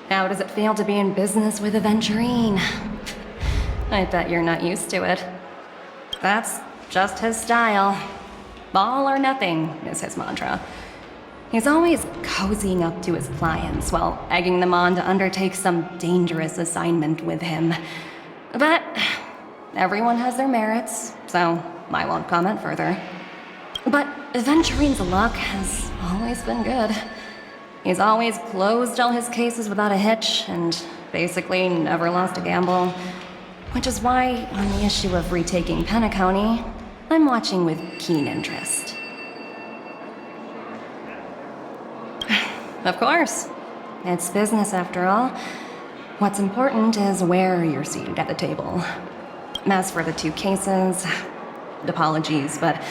How does it feel to be in business with AVENTURINE? I bet you're not used to it. That's just his style. All or nothing is his mantra. He's always cozying up to his clients while egging them on to undertake some dangerous assignment with him. But everyone has their merits, so I won't comment further. But AVENTURINE's luck has always been good. He's always closed all his cases without a hitch and basically never lost a gamble. Which is why, on the issue of retaking Penacony, I'm watching with keen interest. Of course. It's business after all. What's important is where you're seated at the table. As for the two cases, apologies, but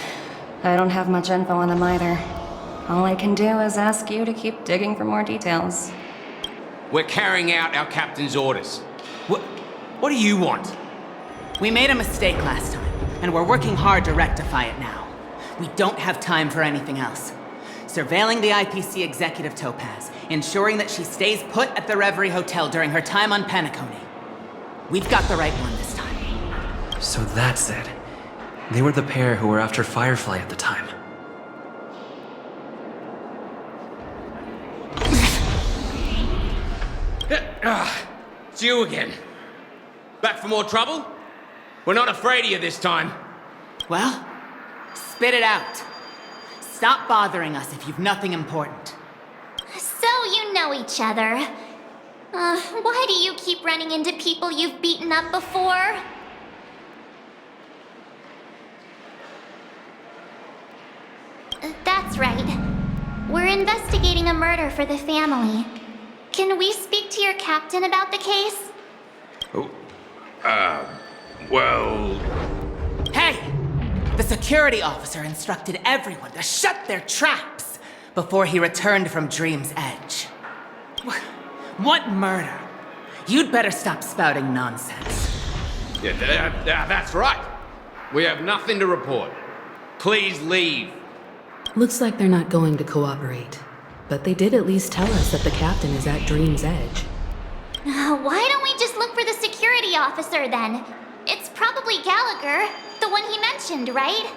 I don't have much info on them either. All I can do is ask you to keep digging for more details. We're carrying out our captain's orders. What do you want? We made a mistake last time, and we're working hard to rectify it now. We don't have time for anything else. Surveilling the IPC executive Topaz, ensuring that she stays put at the Reverie Hotel during her time on Penacony. We've got the right one this time. So that's it. They were the pair who were after Firefly at the time. It's you again. Back for more trouble? We're not afraid of you this time. Well, spit it out. Stop bothering us if you've nothing important. So you know each other. Why do you keep running into people you've beaten up before? That's right. We're investigating a murder for the family. Can we speak to your captain about the case? Well... Hey! The security officer instructed everyone to shut their traps before he returned from Dream's Edge. What murder? You'd better stop spouting nonsense. Yeah, that's right. We have nothing to report. Please leave. Looks like they're not going to cooperate. But they did at least tell us that the captain is at Dream's Edge. Why don't we just look for the security officer then? It's probably Gallagher, the one he mentioned, right?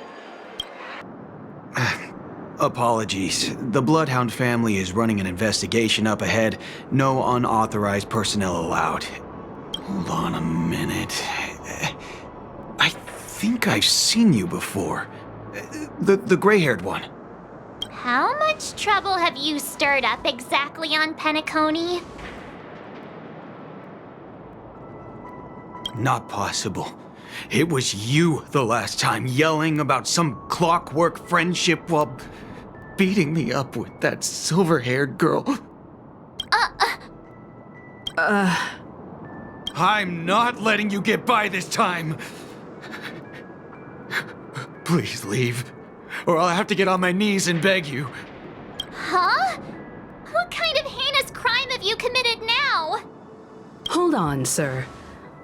Apologies. The Bloodhound family is running an investigation up ahead. No unauthorized personnel allowed. Hold on a minute. I think I've seen you before. The gray-haired one. How much trouble have you stirred up exactly on Penacony? Not possible. It was you the last time, yelling about some clockwork friendship while beating me up with that silver-haired girl. I'm not letting you get by this time. Please leave, or I'll have to get on my knees and beg you. Huh? What kind of heinous crime have you committed now? Hold on, sir.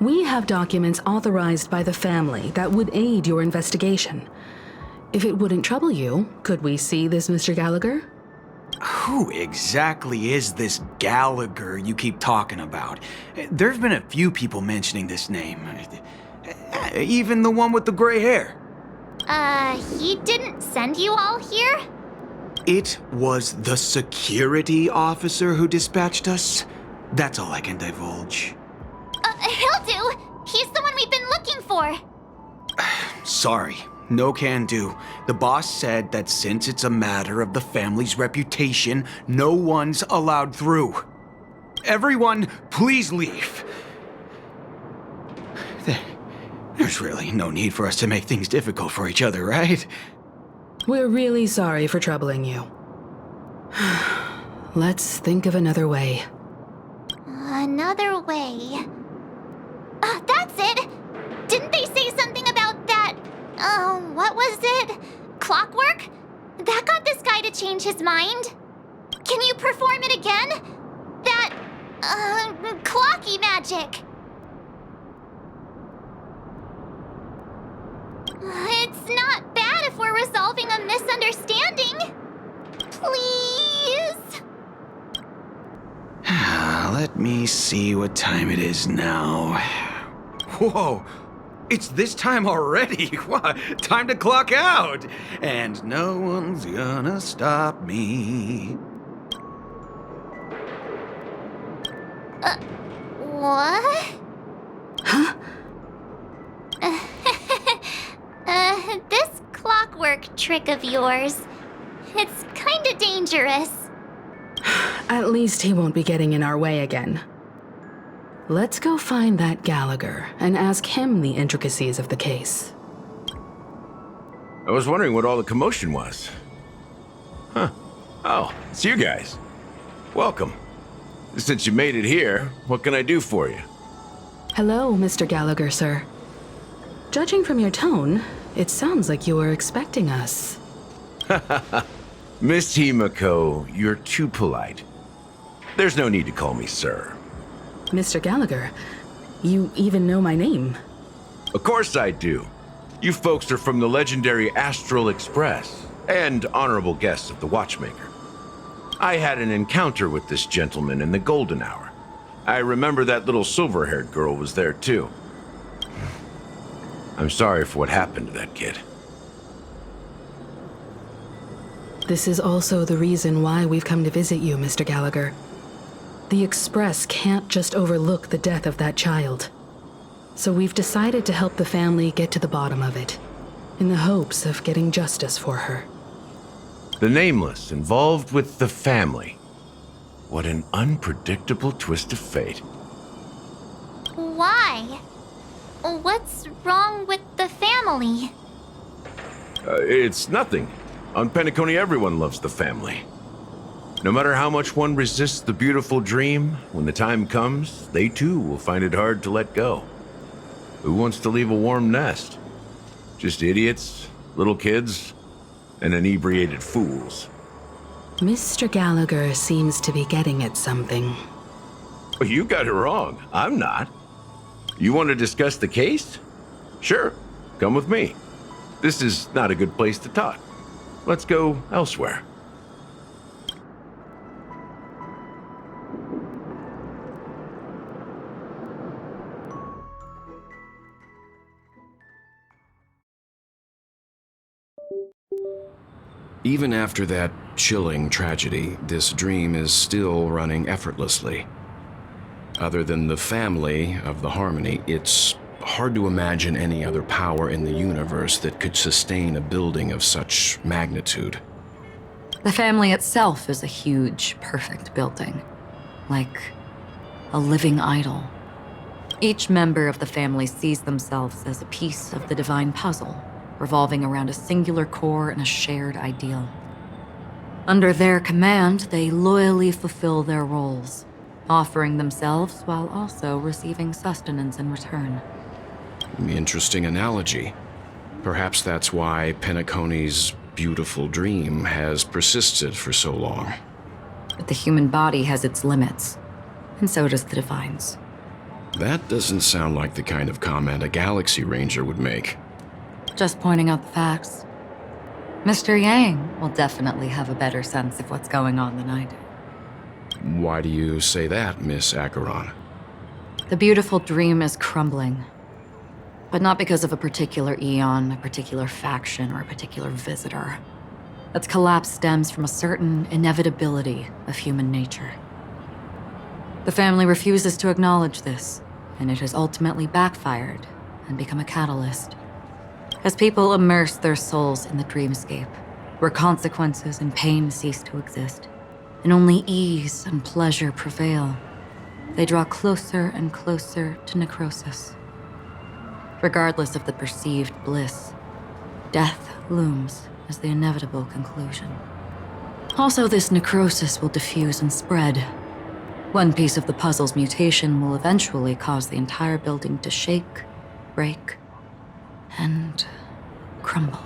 We have documents authorized by the family that would aid your investigation. If it wouldn't trouble you, could we see this Mr. Gallagher? Who exactly is this Gallagher you keep talking about? There's been a few people mentioning this name. Even the one with the gray hair. He didn't send you all here? It was the security officer who dispatched us. That's all I can divulge. He'll do. He's the one we've been looking for. Sorry, no can do. The boss said that since it's a matter of the family's reputation, no one's allowed through. Everyone, please leave. There's really no need for us to make things difficult for each other, right? We're really sorry for troubling you. Let's think of another way. Another way. That's it! Didn't they say something about that... what was it? Clockwork? That got this guy to change his mind? Can you perform it again? That... clocky magic. It's not bad if we're resolving a misunderstanding. Please? Let me see what time it is now. Whoa! It's this time already! What? Time to clock out! And no one's gonna stop me. What? Huh? This clockwork trick of yours, it's kinda dangerous. At least he won't be getting in our way again. Let's go find that Gallagher and ask him the intricacies of the case. I was wondering what all the commotion was. Huh. Oh, it's you guys. Welcome. Since you made it here, what can I do for you? Hello, Mr. Gallagher, sir. Judging from your tone, it sounds like you were expecting us. Miss Himiko, you're too polite. There's no need to call me sir. Mr. Gallagher, you even know my name. Of course I do. You folks are from the legendary Astral Express and honorable guests of the Watchmaker. I had an encounter with this gentleman in the golden hour. I remember that little silver-haired girl was there too. I'm sorry for what happened to that kid. This is also the reason why we've come to visit you, Mr. Gallagher. The Express can't just overlook the death of that child. So we've decided to help the family get to the bottom of it, in the hopes of getting justice for her. The Nameless involved with the family. What an unpredictable twist of fate. Why? What's wrong with the family? It's nothing. On Penacony, everyone loves the family. No matter how much one resists the beautiful dream, when the time comes, they too will find it hard to let go. Who wants to leave a warm nest? Just idiots, little kids, and inebriated fools. Mr. Gallagher seems to be getting at something. Well, you got it wrong. I'm not. You want to discuss the case? Sure, come with me. This is not a good place to talk. Let's go elsewhere. Even after that chilling tragedy, this dream is still running effortlessly. Other than the family of the Harmony, it's hard to imagine any other power in the universe that could sustain a building of such magnitude. The family itself is a huge, perfect building. Like a living idol. Each member of the family sees themselves as a piece of the divine puzzle, revolving around a singular core and a shared ideal. Under their command, they loyally fulfill their roles, offering themselves while also receiving sustenance in return. Interesting analogy. Perhaps that's why Penacony's beautiful dream has persisted for so long. But the human body has its limits, and so does the divine's. That doesn't sound like the kind of comment a Galaxy Ranger would make. Just pointing out the facts. Mr. Yang will definitely have a better sense of what's going on than I do. Why do you say that, Miss Acheron? The beautiful dream is crumbling. But not because of a particular eon, a particular faction, or a particular visitor. Its collapse stems from a certain inevitability of human nature. The family refuses to acknowledge this, and it has ultimately backfired and become a catalyst. As people immerse their souls in the dreamscape, where consequences and pain cease to exist, and only ease and pleasure prevail, they draw closer and closer to necrosis. Regardless of the perceived bliss, death looms as the inevitable conclusion. Also, this necrosis will diffuse and spread. One piece of the puzzle's mutation will eventually cause the entire building to shake, break, and crumble.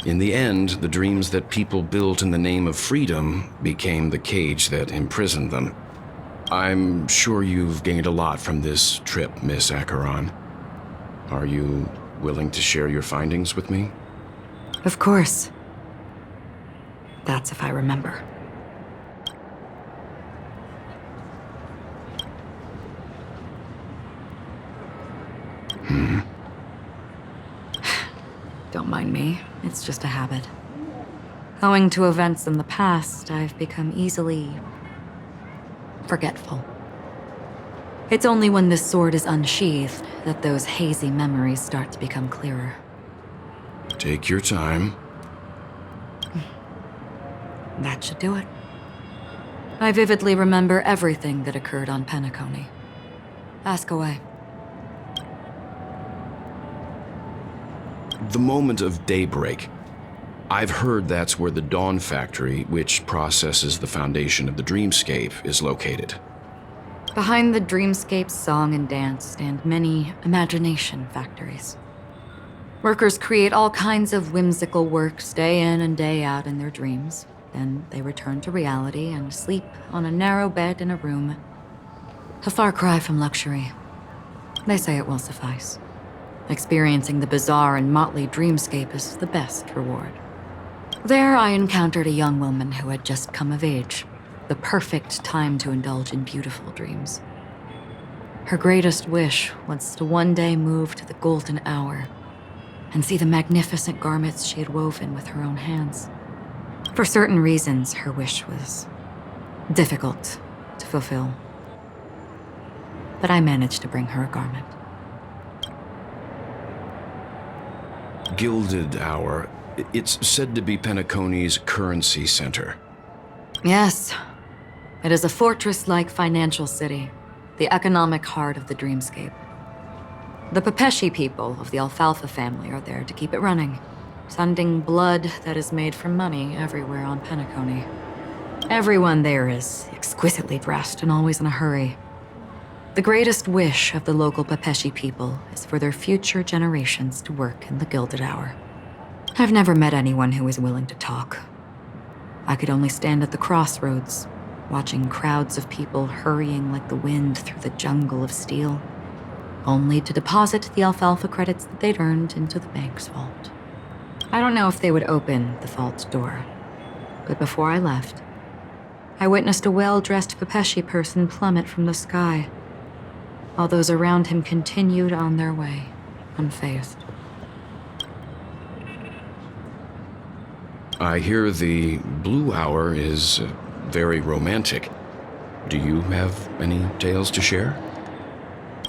In the end, the dreams that people built in the name of freedom became the cage that imprisoned them. I'm sure you've gained a lot from this trip, Miss Acheron. Are you willing to share your findings with me? Of course. That's if I remember. Don't mind me. It's just a habit. Owing to events in the past, I've become easily forgetful. It's only when this sword is unsheathed that those hazy memories start to become clearer. Take your time. That should do it. I vividly remember everything that occurred on Penacony. Ask away. The moment of daybreak. I've heard that's where the Dawn Factory, which processes the foundation of the dreamscape, is located. Behind the dreamscape song and dance stand many imagination factories. Workers create all kinds of whimsical works day in and day out in their dreams. Then they return to reality and sleep on a narrow bed in a room. A far cry from luxury. They say it will suffice. Experiencing the bizarre and motley dreamscape is the best reward. There I encountered a young woman who had just come of age. The perfect time to indulge in beautiful dreams. Her greatest wish was to one day move to the golden hour and see the magnificent garments she had woven with her own hands. For certain reasons, her wish was difficult to fulfill. But I managed to bring her a garment. Gilded Hour. It's said to be Penacony's currency center. Yes. It is a fortress-like financial city, the economic heart of the dreamscape. The Pepeshi people of the Alfalfa family are there to keep it running, sending blood that is made from money everywhere on Penacony. Everyone there is exquisitely dressed and always in a hurry. The greatest wish of the local Pepeshi people is for their future generations to work in the Gilded Hour. I've never met anyone who is willing to talk. I could only stand at the crossroads, watching crowds of people hurrying like the wind through the jungle of steel, only to deposit the alfalfa credits that they'd earned into the bank's vault. I don't know if they would open the vault door, but before I left, I witnessed a well-dressed Pepeshi person plummet from the sky, while those around him continued on their way, unfazed. I hear the Blue Hour is very romantic. Do you have any tales to share?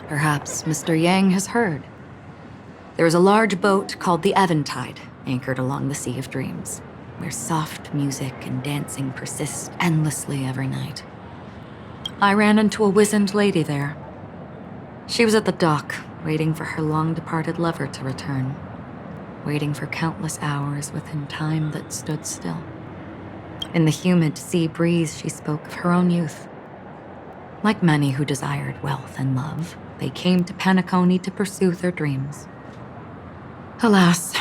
Perhaps Mr. Yang has heard. There is a large boat called the Aventide, anchored along the Sea of Dreams, where soft music and dancing persist endlessly every night. I ran into a wizened lady there. She was at the dock, waiting for her long-departed lover to return, waiting for countless hours within time that stood still. In the humid sea breeze, she spoke of her own youth. Like many who desired wealth and love, they came to Penacony to pursue their dreams. Alas,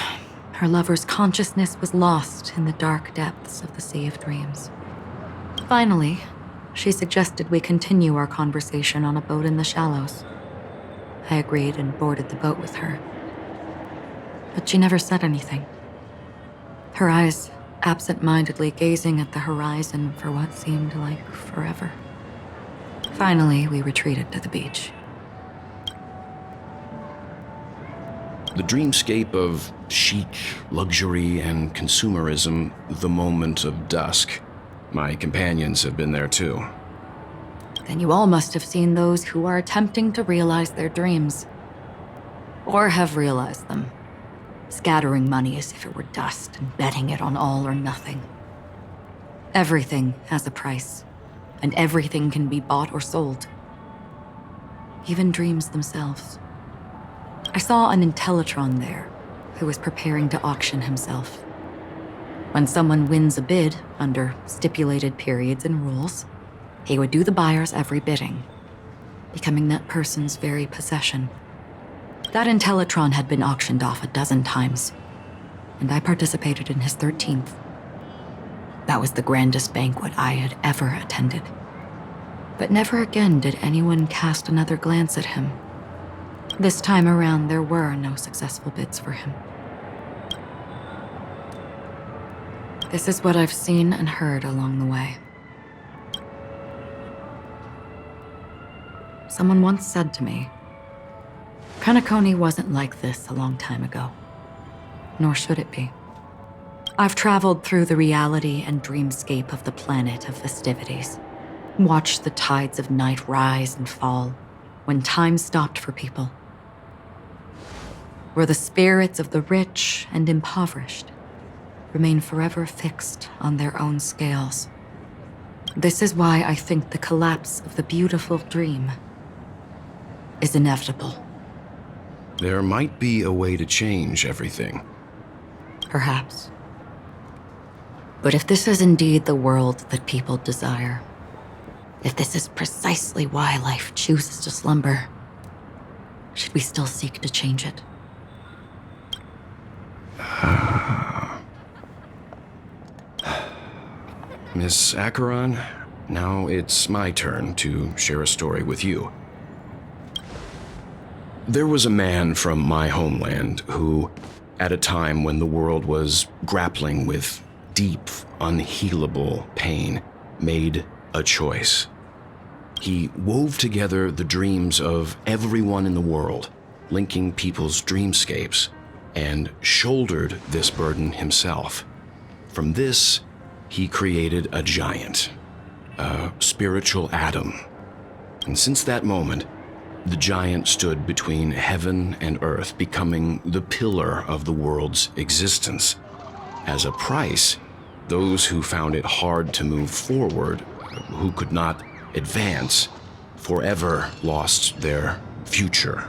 her lover's consciousness was lost in the dark depths of the Sea of Dreams. Finally, she suggested we continue our conversation on a boat in the shallows. I agreed and boarded the boat with her. But she never said anything. Her eyes absent-mindedly gazing at the horizon for what seemed like forever. Finally, we retreated to the beach. The dreamscape of chic, luxury, and consumerism, the moment of dusk. My companions have been there too. Then you all must have seen those who are attempting to realize their dreams. Or have realized them. Scattering money as if it were dust and betting it on all or nothing. Everything has a price, and everything can be bought or sold. Even dreams themselves. I saw an Intellitron there, who was preparing to auction himself. When someone wins a bid under stipulated periods and rules, he would do the buyer's every bidding, becoming that person's very possession. That Intellitron had been auctioned off a dozen times, and I participated in his 13th. That was the grandest banquet I had ever attended. But never again did anyone cast another glance at him. This time around, there were no successful bids for him. This is what I've seen and heard along the way. Someone once said to me, Penacony wasn't like this a long time ago. Nor should it be. I've traveled through the reality and dreamscape of the planet of festivities. Watched the tides of night rise and fall when time stopped for people. Where the spirits of the rich and impoverished remain forever fixed on their own scales. This is why I think the collapse of the beautiful dream is inevitable. There might be a way to change everything. Perhaps. But if this is indeed the world that people desire, if this is precisely why life chooses to slumber, should we still seek to change it? Miss Acheron, now it's my turn to share a story with you. There was a man from my homeland who, at a time when the world was grappling with deep, unhealable pain, made a choice. He wove together the dreams of everyone in the world, linking people's dreamscapes, and shouldered this burden himself. From this, he created a giant, a spiritual atom. And since that moment, the giant stood between heaven and earth, becoming the pillar of the world's existence. As a price, those who found it hard to move forward, who could not advance, forever lost their future.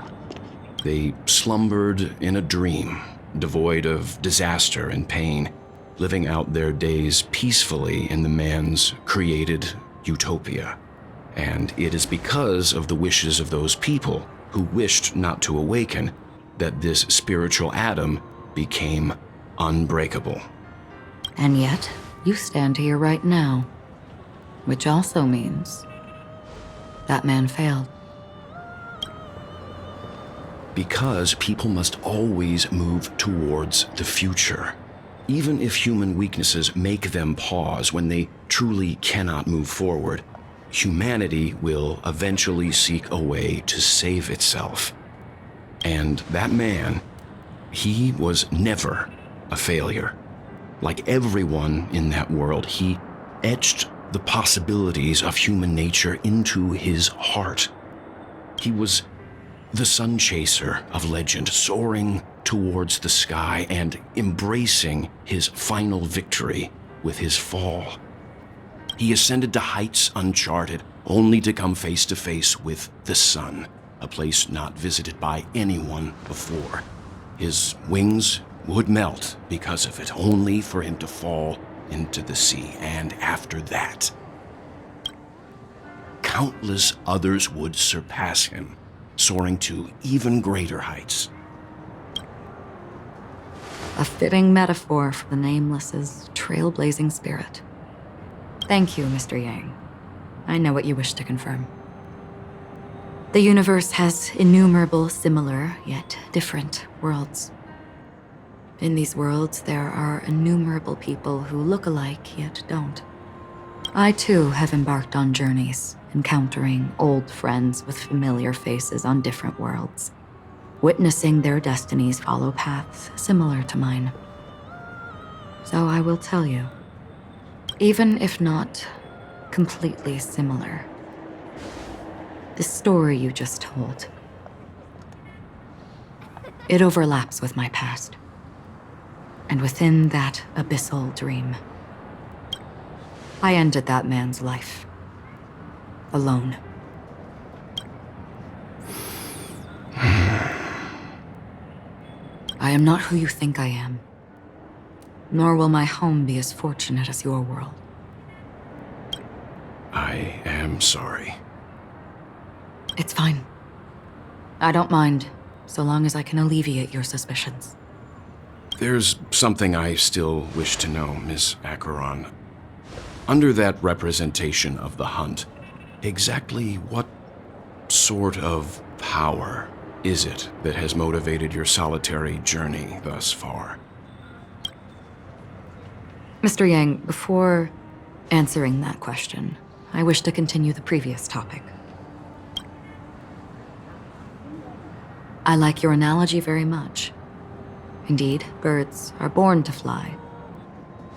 They slumbered in a dream, devoid of disaster and pain, living out their days peacefully in the man's created utopia. And it is because of the wishes of those people who wished not to awaken that this spiritual atom became unbreakable. And yet, you stand here right now, which also means that man failed. Because people must always move towards the future. Even if human weaknesses make them pause when they truly cannot move forward, humanity will eventually seek a way to save itself. And that man, he was never a failure. Like everyone in that world, he etched the possibilities of human nature into his heart. He was the sun chaser of legend, soaring towards the sky and embracing his final victory with his fall. He ascended to heights uncharted, only to come face to face with the sun, a place not visited by anyone before. His wings would melt because of it, only for him to fall into the sea. And after that, countless others would surpass him, soaring to even greater heights. A fitting metaphor for the Nameless's trailblazing spirit. Thank you, Mr. Yang. I know what you wish to confirm. The universe has innumerable similar, yet different worlds. In these worlds, there are innumerable people who look alike, yet don't. I, too, have embarked on journeys, encountering old friends with familiar faces on different worlds, witnessing their destinies follow paths similar to mine. So I will tell you, even if not completely similar, the story you just told, it overlaps with my past. And within that abyssal dream, I ended that man's life. Alone. I am not who you think I am. Nor will my home be as fortunate as your world. I am sorry. It's fine. I don't mind, so long as I can alleviate your suspicions. There's something I still wish to know, Miss Acheron. Under that representation of the hunt, exactly what sort of power is it that has motivated your solitary journey thus far? Mr. Yang, before answering that question, I wish to continue the previous topic. I like your analogy very much. Indeed, birds are born to fly.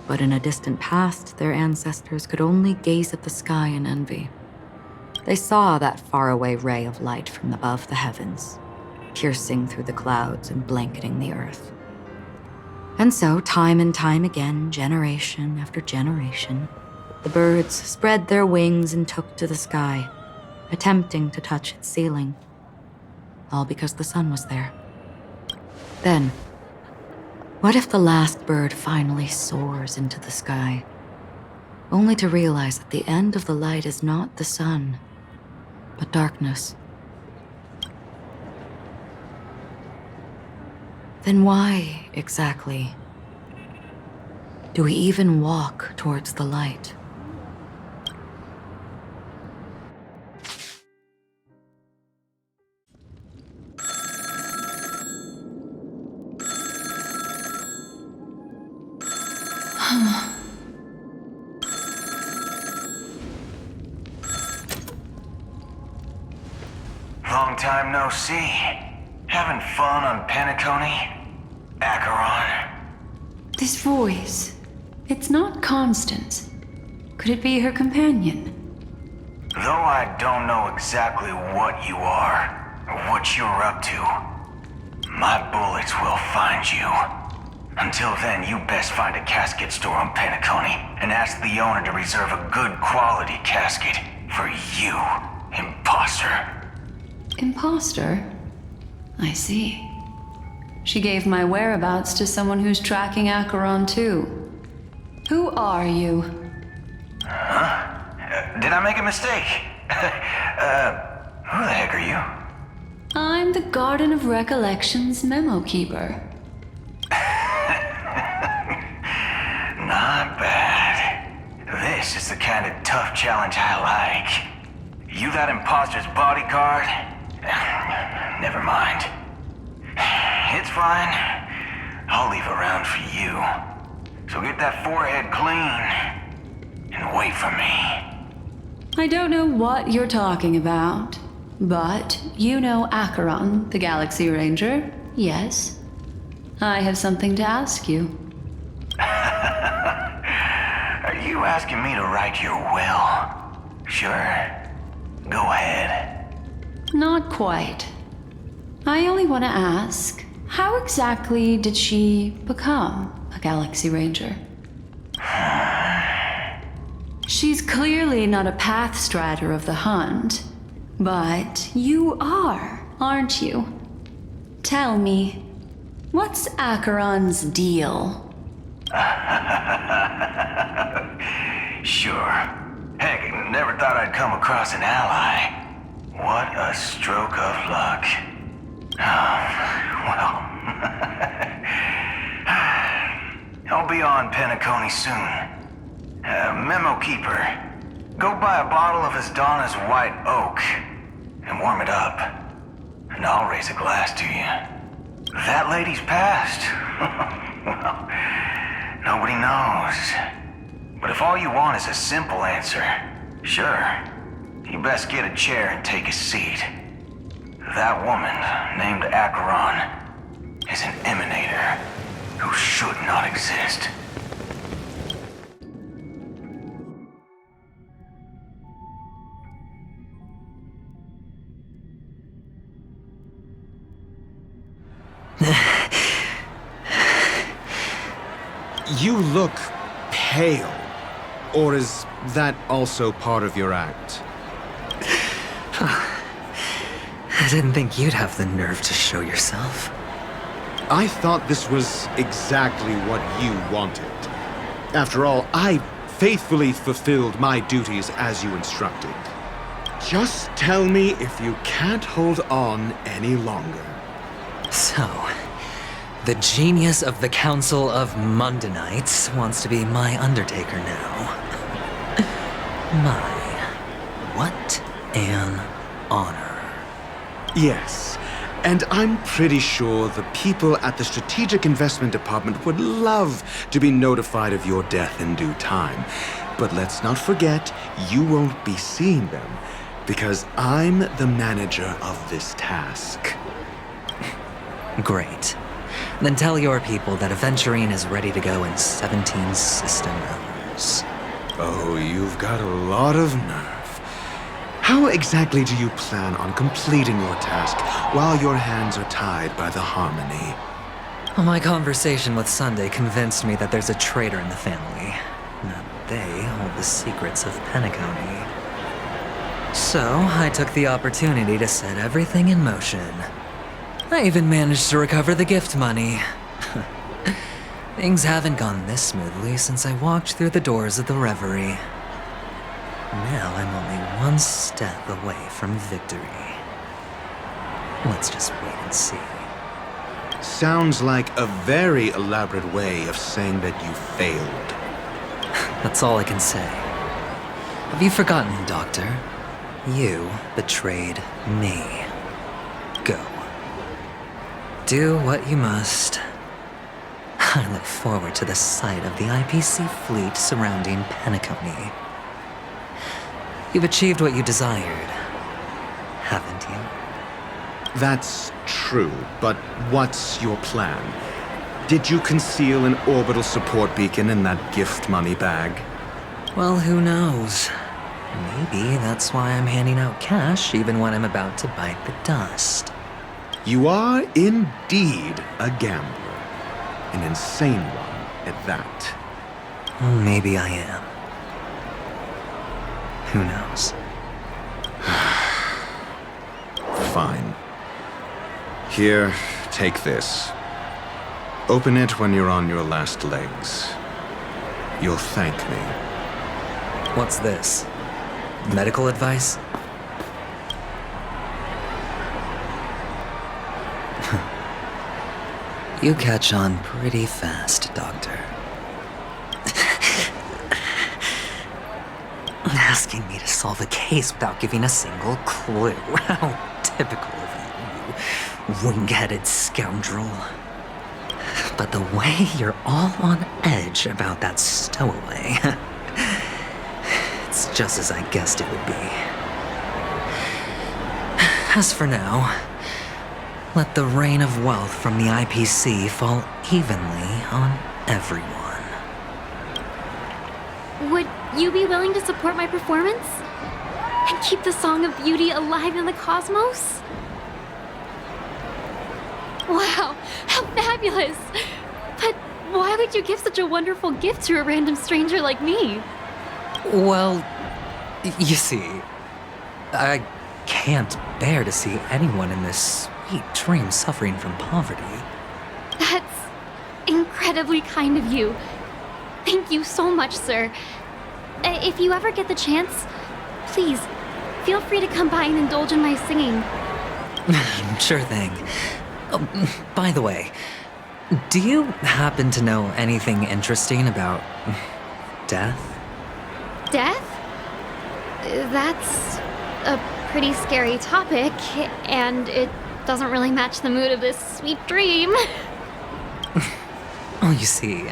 But in a distant past, their ancestors could only gaze at the sky in envy. They saw that faraway ray of light from above the heavens, piercing through the clouds and blanketing the earth. And so, time and time again, generation after generation, the birds spread their wings and took to the sky, attempting to touch its ceiling. All because the sun was there. Then, what if the last bird finally soars into the sky, only to realize that the end of the light is not the sun, but darkness? Then why, exactly, do we even walk towards the light? Long time no see. Having fun on Penacony? Acheron? This voice, it's not Constance. Could it be her companion? Though I don't know exactly what you are, or what you're up to, my bullets will find you. Until then, you best find a casket store on Penacony and ask the owner to reserve a good quality casket for you, imposter. Imposter? I see. She gave my whereabouts to someone who's tracking Acheron too. Who are you? Huh? Did I make a mistake? Who the heck are you? I'm the Garden of Recollection's memo keeper. Not bad. This is the kind of tough challenge I like. You that imposter's bodyguard? Never mind. It's fine. I'll leave a round for you. So get that forehead clean and wait for me. I don't know what you're talking about, but you know Acheron, the Galaxy Ranger, yes? I have something to ask you. Are you asking me to write your will? Sure. Go ahead. Not quite. I only want to ask, how exactly did she become a Galaxy Ranger? She's clearly not a path strider of the hunt, but you are, aren't you? Tell me, what's Acheron's deal? Sure. Heck, I never thought I'd come across an ally. What a stroke of luck. Well. I'll be on Penacony soon. Memo keeper, go buy a bottle of Asdana's white oak and warm it up. And I'll raise a glass to you. That lady's passed. Well, nobody knows. But if all you want is a simple answer, sure. You best get a chair and take a seat. That woman, named Acheron, is an emanator who should not exist. You look pale. Or is that also part of your act? I didn't think you'd have the nerve to show yourself. I thought this was exactly what you wanted. After all, I faithfully fulfilled my duties as you instructed. Just tell me if you can't hold on any longer. So, the genius of the Council of Mundanites wants to be my Undertaker now. What an honor. Yes, and I'm pretty sure the people at the Strategic Investment Department would love to be notified of your death in due time. But let's not forget, you won't be seeing them, because I'm the manager of this task. Great. Then tell your people that AVENTURINE is ready to go in 17 system hours. Oh, you've got a lot of nerve. How exactly do you plan on completing your task while your hands are tied by the harmony? Well, my conversation with Sunday convinced me that there's a traitor in the family. That they hold the secrets of Penacony. So, I took the opportunity to set everything in motion. I even managed to recover the gift money. Things haven't gone this smoothly since I walked through the doors of the Reverie. Now I'm only one step away from victory. Let's just wait and see. Sounds like a very elaborate way of saying that you failed. That's all I can say. Have you forgotten, Doctor? You betrayed me. Go. Do what you must. I look forward to the sight of the IPC fleet surrounding Penacony. You've achieved what you desired, haven't you? That's true, but what's your plan? Did you conceal an orbital support beacon in that gift money bag? Well, who knows? Maybe that's why I'm handing out cash even when I'm about to bite the dust. You are indeed a gambler. An insane one at that. Well, maybe I am. Who knows? Fine. Here, take this. Open it when you're on your last legs. You'll thank me. What's this? Medical advice? You catch on pretty fast, Doctor. Asking me to solve a case without giving a single clue. How typical of you, wing-headed scoundrel. But the way you're all on edge about that stowaway, it's just as I guessed it would be. As for now, let the rain of wealth from the IPC fall evenly on everyone. Would you be willing to support my performance? And keep the Song of Beauty alive in the cosmos? Wow, how fabulous! But why would you give such a wonderful gift to a random stranger like me? Well, you see, I can't bear to see anyone in this sweet dream suffering from poverty. That's incredibly kind of you. Thank you so much, sir. If you ever get the chance, please, feel free to come by and indulge in my singing. Sure thing. By the way, do you happen to know anything interesting about death? Death? That's a pretty scary topic, and it doesn't really match the mood of this sweet dream. Oh, you see,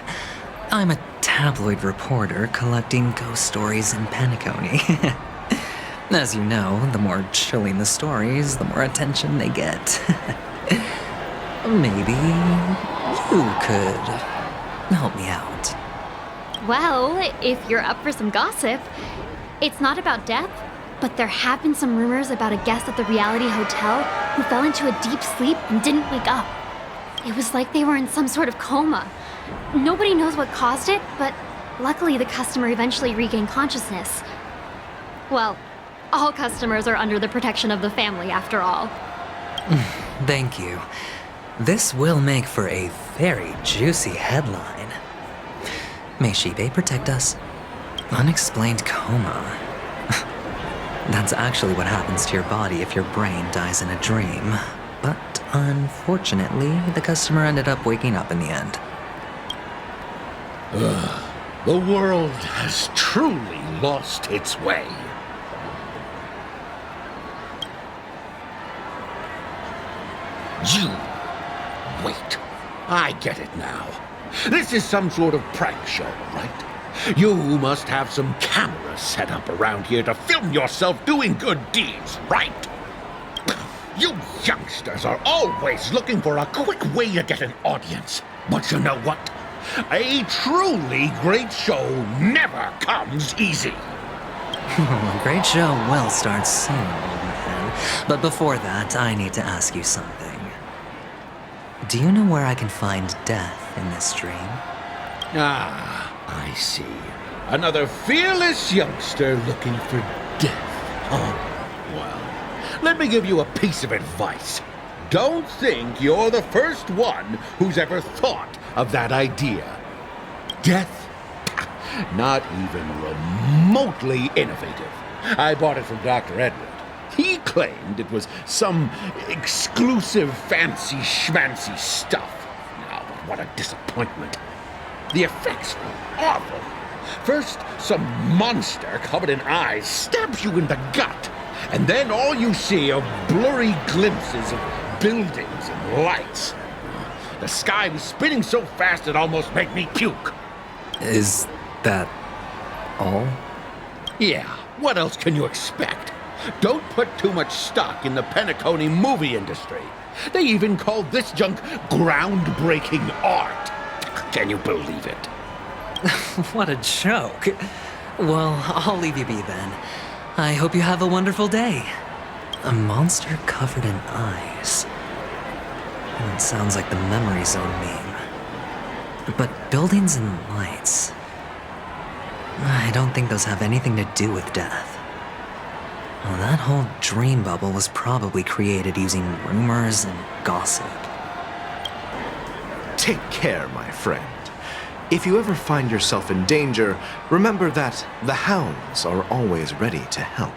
I'm a tabloid reporter collecting ghost stories in Penacony. As you know, the more chilling the stories, the more attention they get. Maybe you could help me out. Well, if you're up for some gossip, it's not about death, but there have been some rumors about a guest at the Reality Hotel who fell into a deep sleep and didn't wake up. It was like they were in some sort of coma. Nobody knows what caused it, but luckily the customer eventually regained consciousness. Well, all customers are under the protection of the family, after all. Thank you. This will make for a very juicy headline. May Shibe protect us. Unexplained coma. That's actually what happens to your body if your brain dies in a dream. But unfortunately, the customer ended up waking up in the end. The world has truly lost its way. You... wait. I get it now. This is some sort of prank show, right? You must have some cameras set up around here to film yourself doing good deeds, right? You youngsters are always looking for a quick way to get an audience. But you know what? A truly great show never comes easy. A great show will start soon, old man. But before that, I need to ask you something. Do you know where I can find death in this dream? Ah, I see. Another fearless youngster looking for death. Oh, well, let me give you a piece of advice. Don't think you're the first one who's ever thought of that idea. Death? Not even remotely innovative. I bought it from Dr. Edward. He claimed it was some exclusive fancy schmancy stuff. Now, but what a disappointment. The effects were awful. First, some monster covered in eyes stabs you in the gut, and then all you see are blurry glimpses of buildings and lights. The sky was spinning so fast it almost made me puke. Is that all? Yeah, what else can you expect? Don't put too much stock in the Penacony movie industry. They even called this junk groundbreaking art. Can you believe it? What a joke. Well, I'll leave you be then. I hope you have a wonderful day. A monster covered in eyes. It sounds like the Memory Zone meme. But buildings and lights... I don't think those have anything to do with death. Well, that whole dream bubble was probably created using rumors and gossip. Take care, my friend. If you ever find yourself in danger, remember that the hounds are always ready to help.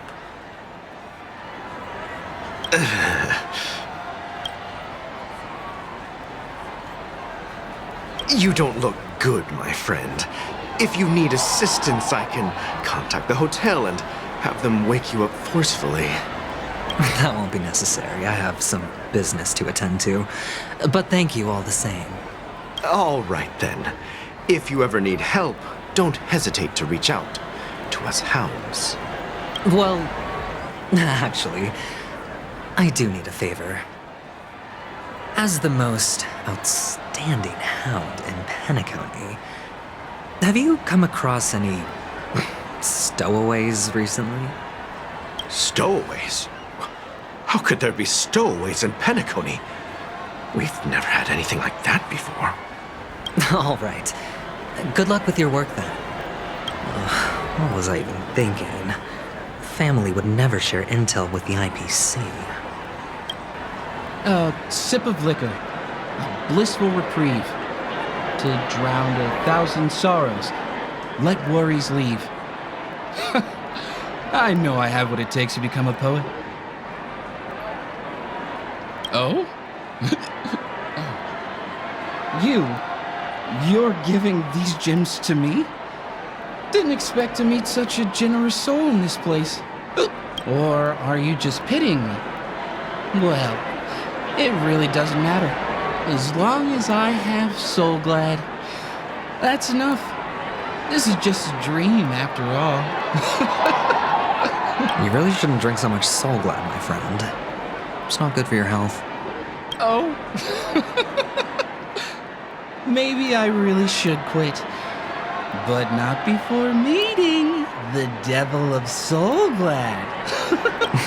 You don't look good, my friend. If you need assistance, I can contact the hotel and have them wake you up forcefully. That won't be necessary. I have some business to attend to. But thank you all the same. All right, then. If you ever need help, don't hesitate to reach out to us hounds. Well, actually, I do need a favor. As the most outstanding hound in Penacony, have you come across any stowaways recently? Stowaways? How could there be stowaways in Penacony? We've never had anything like that before. All right. Good luck with your work then. What was I even thinking? Family would never share intel with the IPC. A sip of liquor. A blissful reprieve. To drown 1,000 sorrows. Let worries leave. I know I have what it takes to become a poet. Oh? You're giving these gems to me? Didn't expect to meet such a generous soul in this place. Or are you just pitying me? Well, it really doesn't matter. As long as I have Soul Glad, that's enough. This is just a dream after all. You really shouldn't drink so much Soul Glad, my friend. It's not good for your health. Oh. Maybe I really should quit. But not before meeting the Devil of Soul Glad.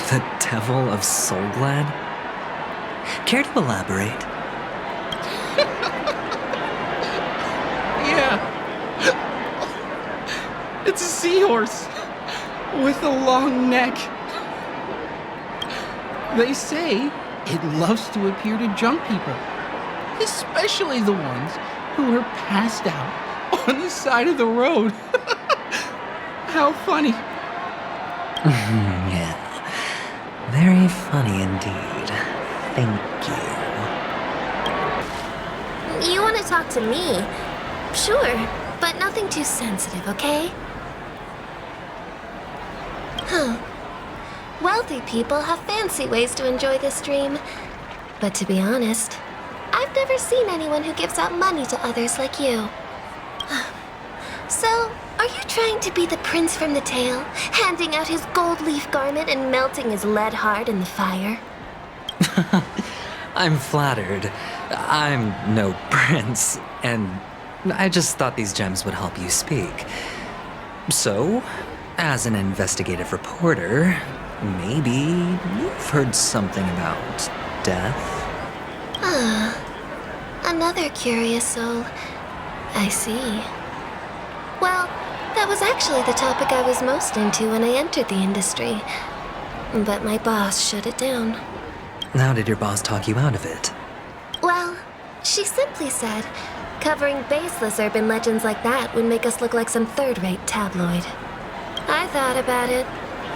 The Devil of Soul Glad? Care to elaborate? Yeah. It's a seahorse with a long neck. They say it loves to appear to drunk people, especially the ones who are passed out on the side of the road. How funny. Yeah. Very funny indeed. Thank you. You want to talk to me? Sure, but nothing too sensitive, okay? Huh. Wealthy people have fancy ways to enjoy this dream. But to be honest, I've never seen anyone who gives out money to others like you. So, are you trying to be the prince from the tale, handing out his gold leaf garment and melting his lead heart in the fire? I'm flattered. I'm no prince, and I just thought these gems would help you speak. So, as an investigative reporter, maybe you've heard something about death? Another curious soul. I see. Well, that was actually the topic I was most into when I entered the industry. But my boss shut it down. How did your boss talk you out of it? Well, she simply said, covering baseless urban legends like that would make us look like some third-rate tabloid. I thought about it,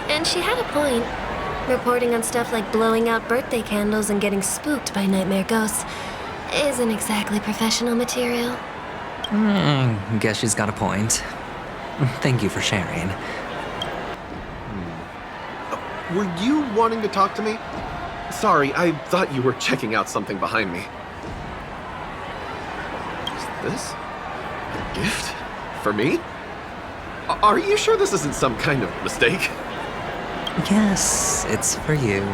and she had a point. Reporting on stuff like blowing out birthday candles and getting spooked by nightmare ghosts isn't exactly professional material. Guess she's got a point. Thank you for sharing. Were you wanting to talk to me? Sorry, I thought you were checking out something behind me. Is this a gift? For me? Are you sure this isn't some kind of mistake? Yes, it's for you.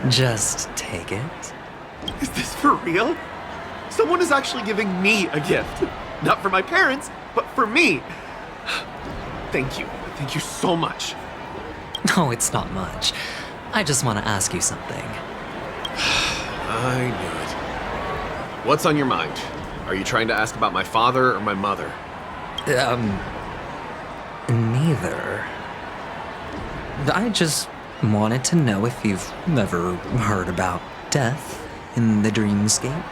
Just take it. Is this for real? Someone is actually giving me a gift. Not for my parents, but for me. Thank you. Thank you so much. No, it's not much. I just want to ask you something. I knew it. What's on your mind? Are you trying to ask about my father or my mother? Neither. I just wanted to know if you've ever heard about death in the dreamscape.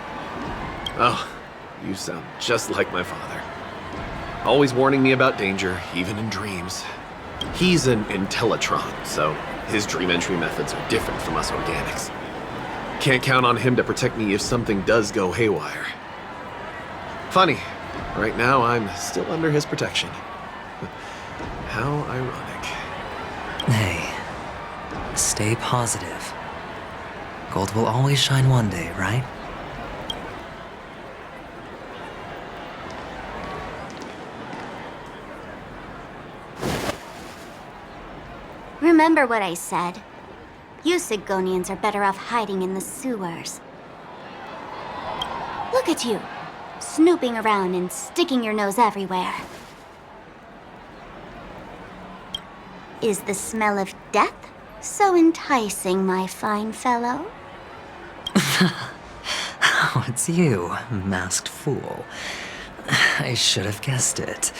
Oh, you sound just like my father. Always warning me about danger, even in dreams. He's an Intellitron, so his dream entry methods are different from us organics. Can't count on him to protect me if something does go haywire. Funny, right now I'm still under his protection. How ironic. Hey, stay positive. Gold will always shine one day, right? Remember what I said. You Sigonians are better off hiding in the sewers. Look at you, snooping around and sticking your nose everywhere. Is the smell of death so enticing, my fine fellow? Oh, it's you, masked fool. I should have guessed it.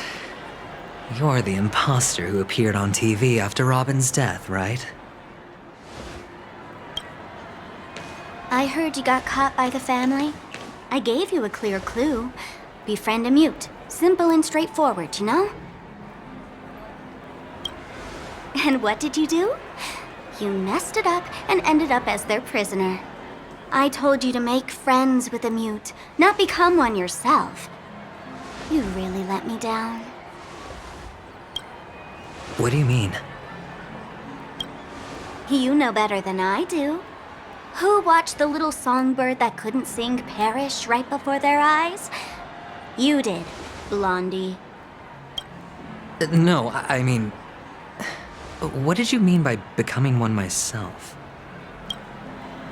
You're the imposter who appeared on TV after Robin's death, right? I heard you got caught by the family. I gave you a clear clue. Befriend a mute. Simple and straightforward, you know? And what did you do? You messed it up and ended up as their prisoner. I told you to make friends with a mute, not become one yourself. You really let me down. What do you mean? You know better than I do. Who watched the little songbird that couldn't sing perish right before their eyes? You did, Blondie. No, I mean... What did you mean by becoming one myself?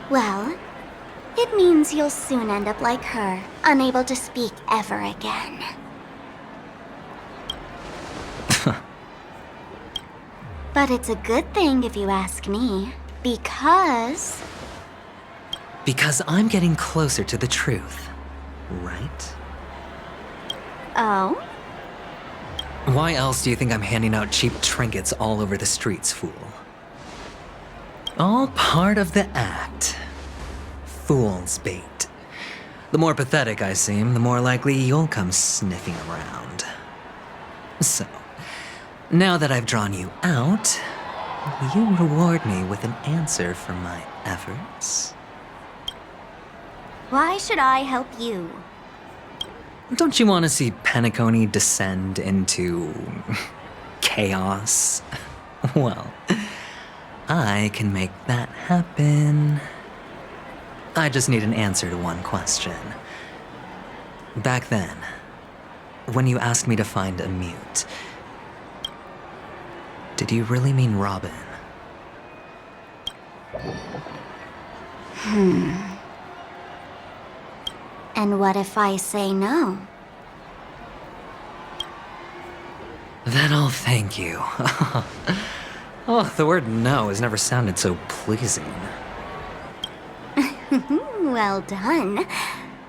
Well, it means you'll soon end up like her, unable to speak ever again. But it's a good thing if you ask me, because... Because I'm getting closer to the truth, right? Oh? Why else do you think I'm handing out cheap trinkets all over the streets, fool? All part of the act. Fool's bait. The more pathetic I seem, the more likely you'll come sniffing around. So, now that I've drawn you out, will you reward me with an answer for my efforts? Why should I help you? Don't you want to see Penacony descend into... chaos? Well, I can make that happen. I just need an answer to one question. Back then, when you asked me to find a mute, did you really mean Robin? And what if I say no? Then I'll thank you. Oh, the word no has never sounded so pleasing. Well done.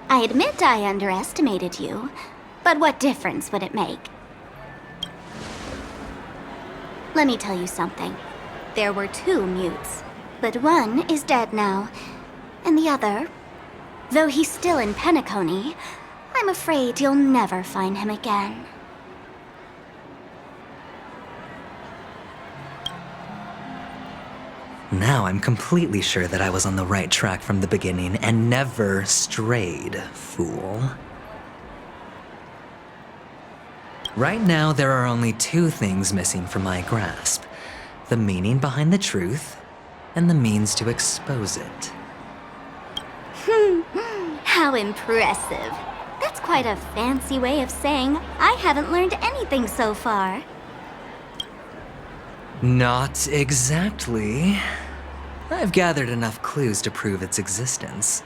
I admit I underestimated you, but what difference would it make? Let me tell you something. There were 2 mutes, but one is dead now, and the other, though he's still in Penacony, I'm afraid you'll never find him again. Now I'm completely sure that I was on the right track from the beginning and never strayed, fool. Right now, there are only 2 things missing from my grasp. The meaning behind the truth, and the means to expose it. How impressive. That's quite a fancy way of saying I haven't learned anything so far. Not exactly. I've gathered enough clues to prove its existence,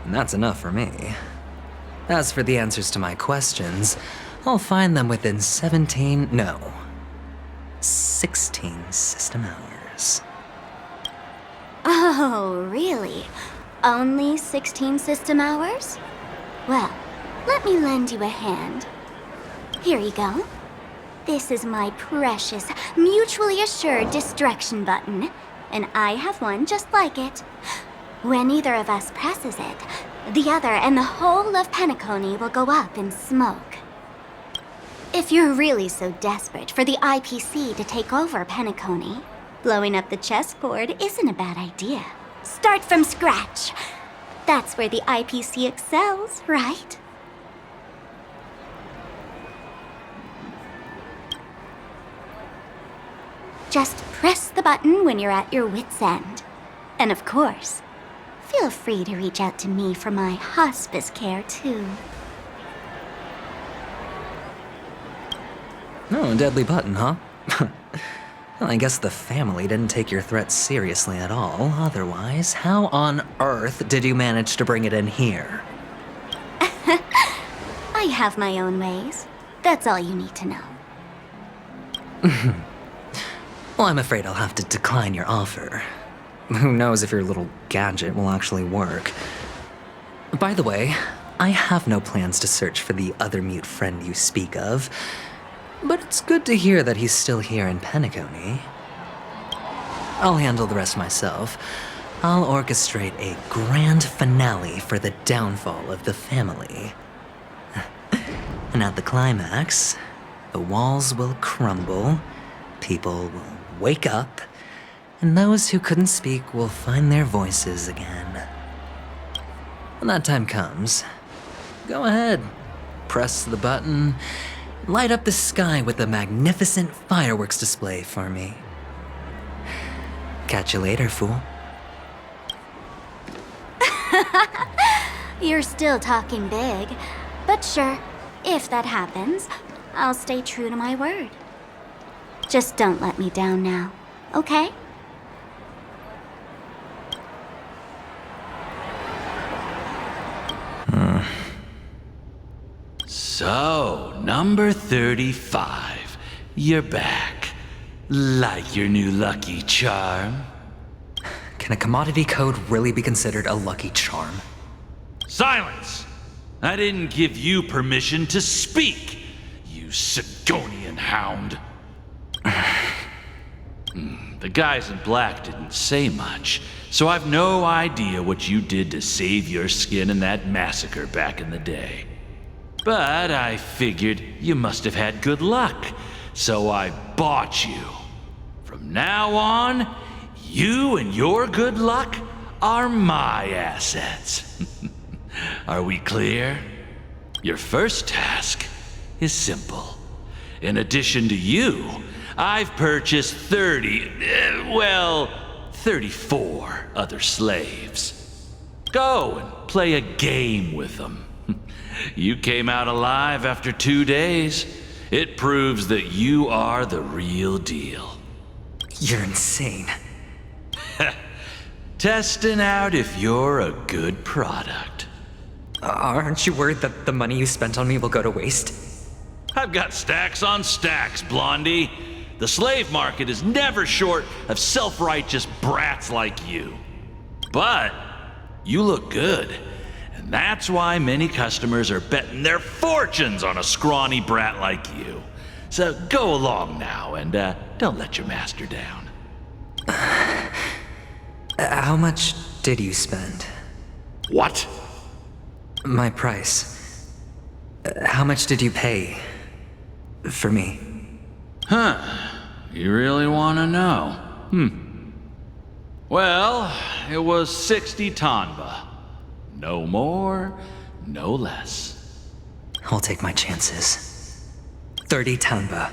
and that's enough for me. As for the answers to my questions, I'll find them within 16 system hours. Oh, really? Only 16 system hours? Well, let me lend you a hand. Here you go. This is my precious, mutually assured distraction button, and I have one just like it. When either of us presses it, the other and the whole of Penacony will go up in smoke. If you're really so desperate for the IPC to take over Penacony, blowing up the chessboard isn't a bad idea. Start from scratch. That's where the IPC excels, right? Just press the button when you're at your wit's end. And of course, feel free to reach out to me for my hospice care, too. Oh, deadly button, huh? Well, I guess the family didn't take your threat seriously at all. Otherwise, how on earth did you manage to bring it in here? I have my own ways. That's all you need to know. Well, I'm afraid I'll have to decline your offer. Who knows if your little gadget will actually work. By the way, I have no plans to search for the other mute friend you speak of, but it's good to hear that he's still here in Penacony. I'll handle the rest myself. I'll orchestrate a grand finale for the downfall of the family. And at the climax, the walls will crumble, people will wake up, and those who couldn't speak will find their voices again. When that time comes, go ahead, press the button, light up the sky with a magnificent fireworks display for me. Catch you later, fool. You're still talking big, but sure, if that happens, I'll stay true to my word. Just don't let me down now, okay? So, number 35. You're back. Like your new lucky charm? Can a commodity code really be considered a lucky charm? Silence! I didn't give you permission to speak, you Sigonian hound. The guys in black didn't say much, so I've no idea what you did to save your skin in that massacre back in the day. But I figured you must have had good luck, so I bought you. From now on, you and your good luck are my assets. Are we clear? Your first task is simple. In addition to you, I've purchased 34 other slaves. Go and play a game with them. You came out alive after 2 days. It proves that you are the real deal. You're insane. Testing out if you're a good product. Aren't you worried that the money you spent on me will go to waste? I've got stacks on stacks, Blondie. The slave market is never short of self-righteous brats like you. But you look good, and that's why many customers are betting their fortunes on a scrawny brat like you. So go along now, and don't let your master down. How much did you spend? What? My price. How much did you pay for me? Huh. You really want to know? Well, it was 60 tanba. No more, no less. I'll take my chances. 30 tanba.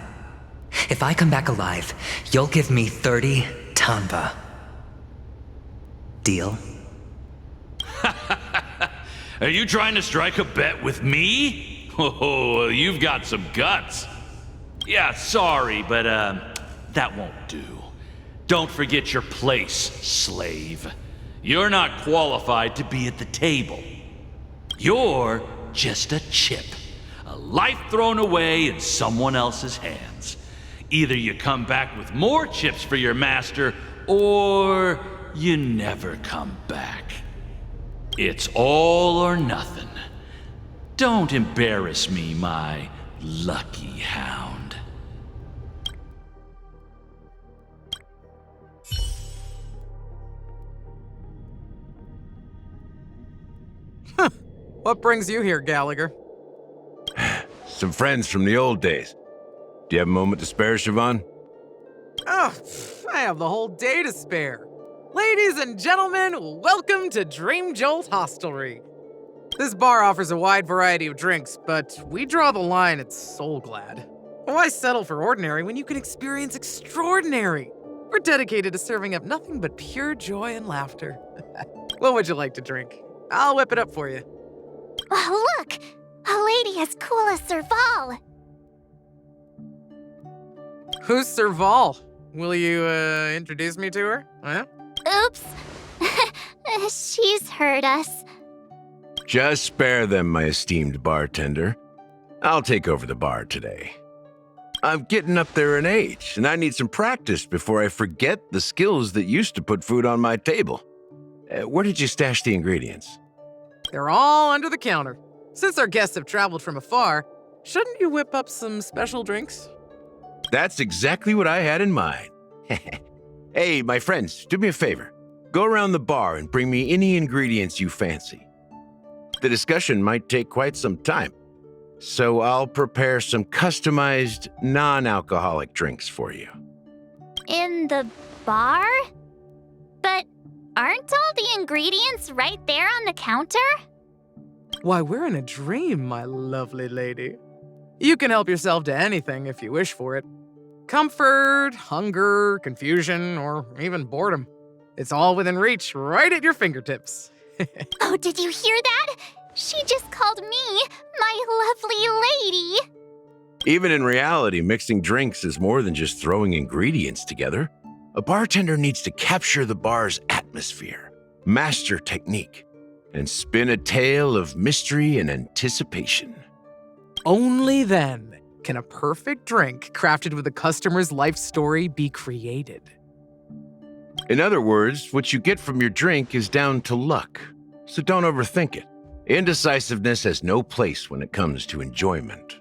If I come back alive, you'll give me 30 tanba. Deal? Are you trying to strike a bet with me? Oh, you've got some guts. Yeah, sorry, but that won't do. Don't forget your place, slave. You're not qualified to be at the table. You're just a chip. A life thrown away in someone else's hands. Either you come back with more chips for your master, or you never come back. It's all or nothing. Don't embarrass me, my lucky hound. What brings you here, Gallagher? Some friends from the old days. Do you have a moment to spare, Siobhan? Oh, I have the whole day to spare. Ladies and gentlemen, welcome to Dream Jolt Hostelry. This bar offers a wide variety of drinks, but we draw the line at Soul Glad. Why settle for ordinary when you can experience extraordinary? We're dedicated to serving up nothing but pure joy and laughter. What would you like to drink? I'll whip it up for you. Oh, look! A lady as cool as Serval! Who's Serval? Will you, introduce me to her? Huh? Oops. She's heard us. Just spare them, my esteemed bartender. I'll take over the bar today. I'm getting up there in age, and I need some practice before I forget the skills that used to put food on my table. Where did you stash the ingredients? They're all under the counter. Since our guests have traveled from afar, shouldn't you whip up some special drinks? That's exactly what I had in mind. Hey, my friends, do me a favor. Go around the bar and bring me any ingredients you fancy. The discussion might take quite some time, so I'll prepare some customized, non-alcoholic drinks for you. In the bar? But aren't all the ingredients right there on the counter? Why, we're in a dream, my lovely lady. You can help yourself to anything if you wish for it. Comfort, hunger, confusion, or even boredom. It's all within reach, right at your fingertips. Oh, did you hear that? She just called me my lovely lady. Even in reality, mixing drinks is more than just throwing ingredients together. A bartender needs to capture the bar's atmosphere, master technique, and spin a tale of mystery and anticipation. Only then can a perfect drink crafted with a customer's life story be created. In other words, what you get from your drink is down to luck, so don't overthink it. Indecisiveness has no place when it comes to enjoyment.